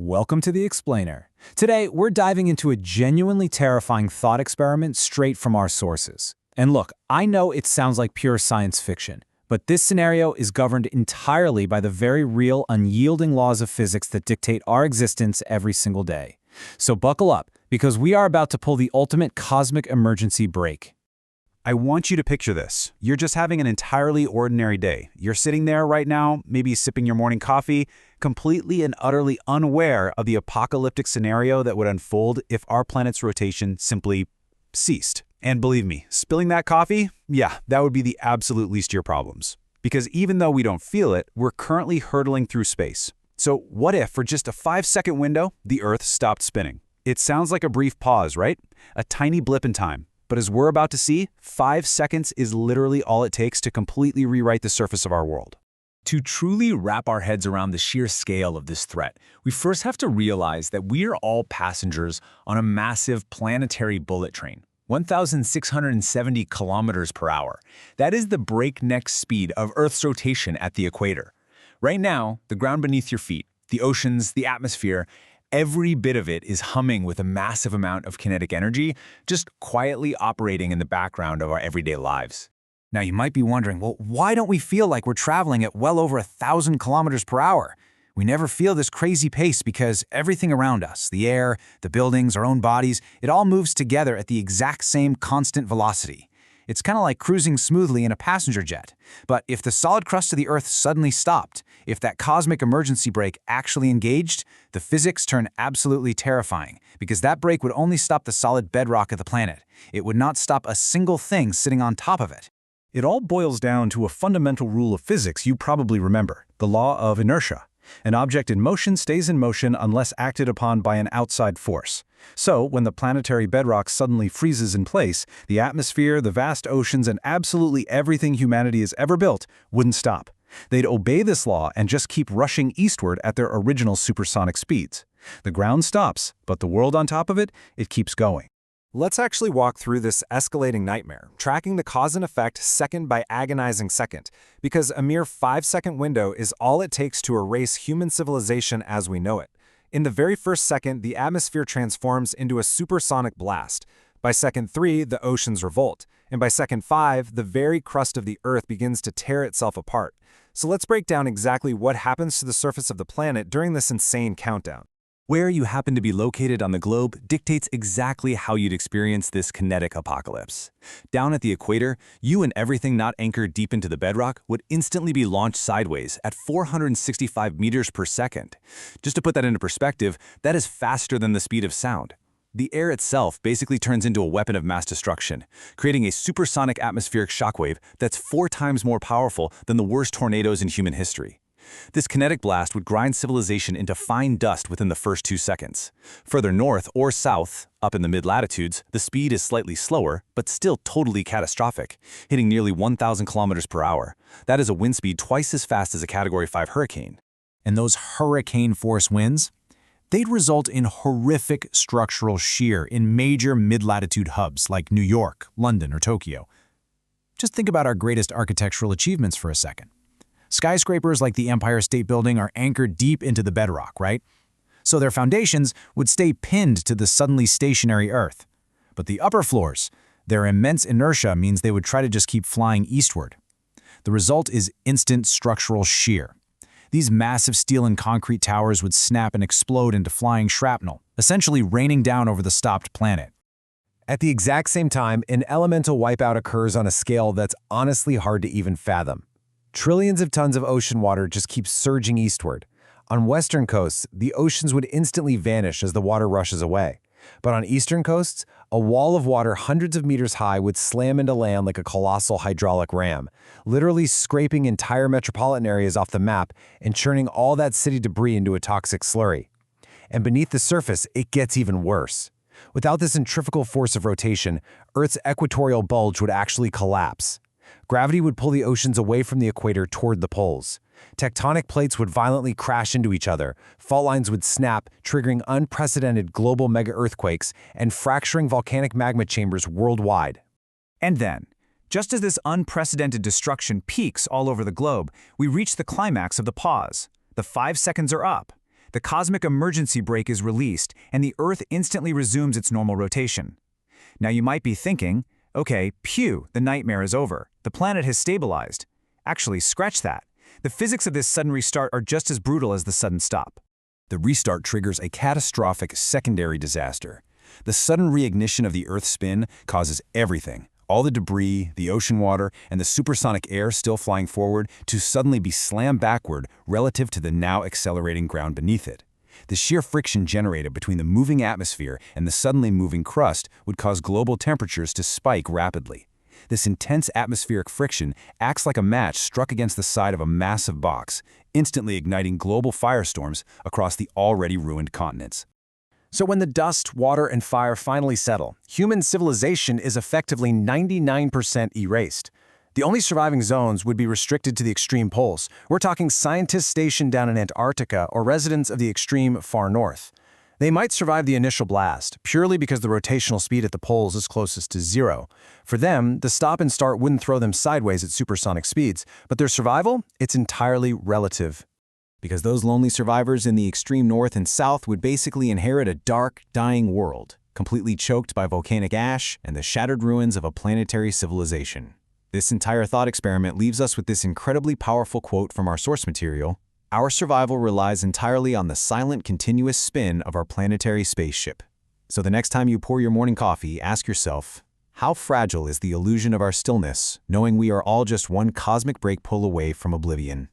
Welcome to The Explainer. Today, we're diving into a genuinely terrifying thought experiment straight from our sources. And look, I know it sounds like pure science fiction, but this scenario is governed entirely by the very real, unyielding laws of physics that dictate our existence every single day. So buckle up, because we are about to pull the ultimate cosmic emergency brake. I want you to picture this. You're just having an entirely ordinary day. You're sitting there right now, maybe sipping your morning coffee, completely and utterly unaware of the apocalyptic scenario that would unfold if our planet's rotation simply ceased. And believe me, spilling that coffee, that would be the absolute least of your problems. Because even though we don't feel it, we're currently hurtling through space. So what if, for just a 5-second window, the Earth stopped spinning? It sounds like a brief pause, right? A tiny blip in time. But as we're about to see, 5 seconds is literally all it takes to completely rewrite the surface of our world. To truly wrap our heads around the sheer scale of this threat, we first have to realize that we are all passengers on a massive planetary bullet train, 1,670 kilometers per hour. That is the breakneck speed of Earth's rotation at the equator. Right now, the ground beneath your feet, the oceans, the atmosphere, every bit of it is humming with a massive amount of kinetic energy, just quietly operating in the background of our everyday lives. Now, you might be wondering, well, why don't we feel like we're traveling at well over 1,000 kilometers per hour? We never feel this crazy pace because everything around us, the air, the buildings, our own bodies, it all moves together at the exact same constant velocity. It's kind of like cruising smoothly in a passenger jet. But if the solid crust of the Earth suddenly stopped, if that cosmic emergency brake actually engaged, the physics turn absolutely terrifying, because that brake would only stop the solid bedrock of the planet. It would not stop a single thing sitting on top of it. It all boils down to a fundamental rule of physics you probably remember, the law of inertia. An object in motion stays in motion unless acted upon by an outside force. So, when the planetary bedrock suddenly freezes in place, the atmosphere, the vast oceans, and absolutely everything humanity has ever built wouldn't stop. They'd obey this law and just keep rushing eastward at their original supersonic speeds. The ground stops, but the world on top of it, it keeps going. Let's actually walk through this escalating nightmare, tracking the cause and effect second by agonizing second, because a mere 5-second window is all it takes to erase human civilization as we know it. In the very first second, the atmosphere transforms into a supersonic blast. By second 3, the oceans revolt. And by second 5, the very crust of the Earth begins to tear itself apart. So let's break down exactly what happens to the surface of the planet during this insane countdown. Where you happen to be located on the globe dictates exactly how you'd experience this kinetic apocalypse. Down at the equator, you and everything not anchored deep into the bedrock would instantly be launched sideways at 465 meters per second. Just to put that into perspective, that is faster than the speed of sound. The air itself basically turns into a weapon of mass destruction, creating a supersonic atmospheric shockwave that's 4 times more powerful than the worst tornadoes in human history. This kinetic blast would grind civilization into fine dust within the first 2 seconds. Further north or south, up in the mid-latitudes, the speed is slightly slower, but still totally catastrophic, hitting nearly 1,000 kilometers per hour. That is a wind speed twice as fast as a Category 5 hurricane. And those hurricane-force winds? They'd result in horrific structural shear in major mid-latitude hubs like New York, London, or Tokyo. Just think about our greatest architectural achievements for a second. Skyscrapers like the Empire State Building are anchored deep into the bedrock, right? So their foundations would stay pinned to the suddenly stationary Earth. But the upper floors, their immense inertia means they would try to just keep flying eastward. The result is instant structural shear. These massive steel and concrete towers would snap and explode into flying shrapnel, essentially raining down over the stopped planet. At the exact same time, an elemental wipeout occurs on a scale that's honestly hard to even fathom. Trillions of tons of ocean water just keep surging eastward. On western coasts, the oceans would instantly vanish as the water rushes away. But on eastern coasts, a wall of water hundreds of meters high would slam into land like a colossal hydraulic ram, literally scraping entire metropolitan areas off the map and churning all that city debris into a toxic slurry. And beneath the surface, it gets even worse. Without this centrifugal force of rotation, Earth's equatorial bulge would actually collapse. Gravity would pull the oceans away from the equator toward the poles. Tectonic plates would violently crash into each other, fault lines would snap, triggering unprecedented global mega-earthquakes and fracturing volcanic magma chambers worldwide. And then, just as this unprecedented destruction peaks all over the globe, we reach the climax of the pause. The 5 seconds are up. the cosmic emergency brake is released, and the Earth instantly resumes its normal rotation. Now you might be thinking, okay, phew, the nightmare is over. The planet has stabilized. Actually, scratch that. The physics of this sudden restart are just as brutal as the sudden stop. The restart triggers a catastrophic secondary disaster. The sudden reignition of the Earth's spin causes everything, all the debris, the ocean water, and the supersonic air still flying forward, to suddenly be slammed backward relative to the now accelerating ground beneath it. The sheer friction generated between the moving atmosphere and the suddenly moving crust would cause global temperatures to spike rapidly. This intense atmospheric friction acts like a match struck against the side of a massive box, instantly igniting global firestorms across the already ruined continents. So when the dust, water, and fire finally settle, human civilization is effectively 99% erased. The only surviving zones would be restricted to the extreme poles. We're talking scientists stationed down in Antarctica or residents of the extreme far north. They might survive the initial blast, purely because the rotational speed at the poles is closest to zero. For them, the stop and start wouldn't throw them sideways at supersonic speeds, but their survival, it's entirely relative. Because those lonely survivors in the extreme north and south would basically inherit a dark, dying world, completely choked by volcanic ash and the shattered ruins of a planetary civilization. This entire thought experiment leaves us with this incredibly powerful quote from our source material: "Our survival relies entirely on the silent, continuous spin of our planetary spaceship." So the next time you pour your morning coffee, ask yourself, how fragile is the illusion of our stillness, knowing we are all just one cosmic break pull away from oblivion?